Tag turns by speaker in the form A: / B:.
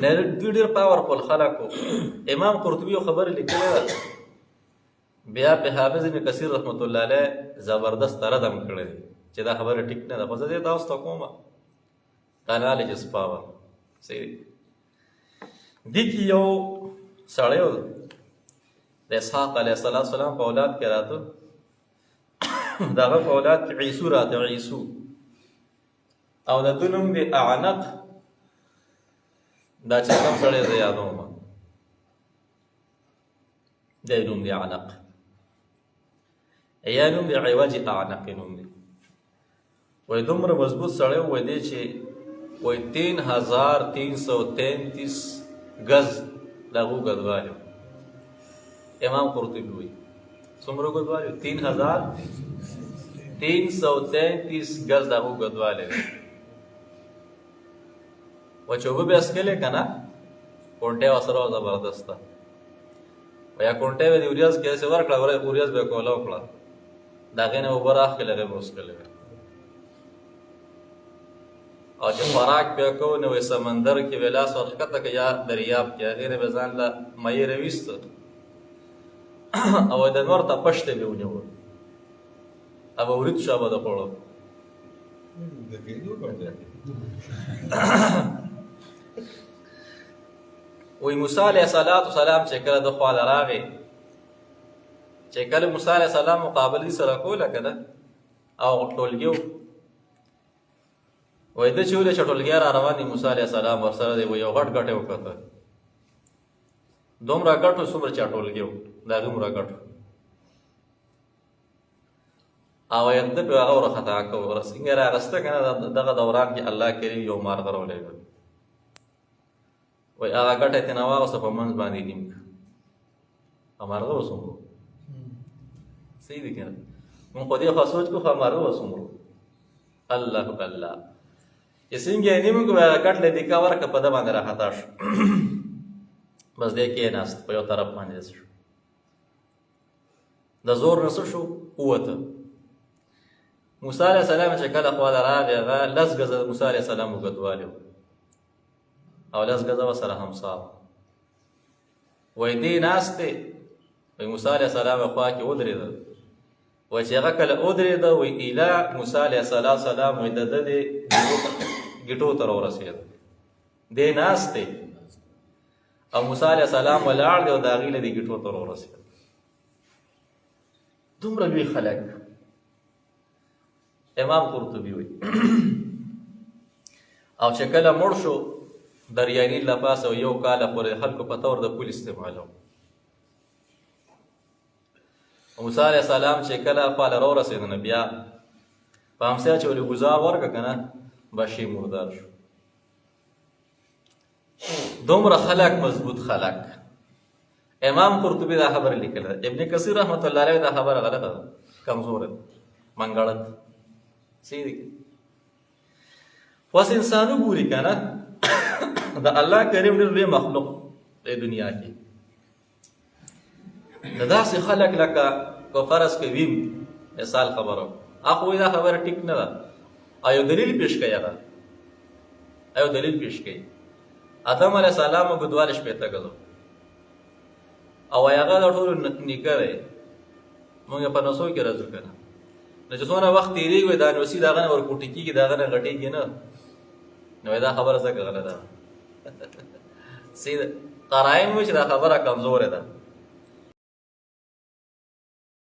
A: نه دوی ډېر پاورفل خلک وو. امام قرطبي یو خبره لیکلې ده، بیا په حافظ ابن کثیر رحمت الله علیه زبردست رد هم کړی دی چې دا خبره ټیک نه ده، خو زه دې تاسو ته کومه knowledge پاور. صحیح دي کې یو سړی و د اسحاق علیه السلام په اولاد کې راته، د هغه په اولاد کې عیسو راته، عیسو او د ده نوم دی اعنق. دا چې کوم سړی زه یادوم دی نوم دی اعنق، یا نوم دی عوج اعنق نوم دی. وایي دومره مضبوط سړی و دی چې وایي 3333 گز د هغو ګدوالی و. امام قرطبي وایي څومره ګدوالی و؟ 3333 گز د هغو ګدوالی و. و چې اوبه به اسکلې که نه کونټۍ ورسره وه زبردسته. یا کونټۍ به د وریځ کې هسې ورکړه، وریځ به یې کوله وکړه، د هغې نه اوبه راخلې هغې به وسکلې وې. او چې خوراک به یې کوو نو وایي سمندر کې به یې لاس ورښکته کړه یا دریاب کې، هغې نه به ځان له مایې راویسته او د نور تپش ته به یې ونیوه او به ورید شو به د خوړو. وی موسی علیه السلام چې کله د خواله راغی، چې کله موسی علیه السلام مقابله سره کوله که نه او ټولګي و، وایي ده چې ولې چې ټولګی را روان دي موسی علیه السلام ورسره دی، وایي یو غټ ګټ یې وکته، دومره ګټ و څومره چې ټولګي و د هغې دومره ګټ و. او ده پې هغه ورخطا کوو څنګه راغسته که نه دغه دوران کې الله کریم یو مارغه راولېږه، وایي هغه ګټه یې ترېنه واغسته په منځ باندې نیم کړه. مارغه به څومره صحیح دی که نه؟ مونږ خو دې خوا سوچ کوو خو مارغه به څومره الله الله چې څنګه یې نیم کړو هغه ګټ له دیکا ورکړه په ده باندې راخطا شو. بس دی کېناست په یو طرف باندې شو، د زور نه څه شو ووته. موسی علیه السلام چې کله خواله راغی هغه 10 ګزه موسی علیه السلام اوږدوالی و او 10 ګزه ورسره همسا وه. وایي دی ناست دی، وایي موسی علیه السلام یې خوا کې ودرېده، وایي چې هغه کله ودرېده وایي ایله موسی علیه السلام وایي د ده د ګیټو ته راورسېده، دی ناست دی او موسی علیه السلام ولاړ دی او د هغې له دې ګیټو ته راورسېده. دومره لوی خلک. امام قرطبي وایي او چې کله مړ شو دریاني له پاسه یو کاله پورې خلکو په طور د پول استعمالو. موسی علیه السلام چې کله خواله راورسېده نو بیا په همسایه چې ولې ګزار ورکړه که نه بشي مردار شو. دومره خلک مضبوط خلک. امام قرطبي دا خبره لیکله ده. ابن کثیر رحمت الله علیه دا خبره غلطه ده، کمزوره ده، منګړت صحیح دی. اوس انسان وګوري که نه د الله کریم ډېر لوی مخلوق دی دنیا کې. د داسې خلک لکه که فرض کوي مثال خبره اخو دا خبره ټیک نه ده، ایو دلیل پیش کوي، هغه ایو دلیل پیش کوي. آدم علیه السلام اوږدوالی 15 ګزه او هغه د ټولو نیکه دی، موږ یې په نسو کې راځو که نه. نو چې څومره وخت تېرېږي وایي دا نوسي د هغه نه ورکوټې کېږي، د هغه نه غټېږي نه. نو وایي دا خبره ځکه غله ده. صحیح ده. قرائن وایي چې دا خبره کمزوره ده.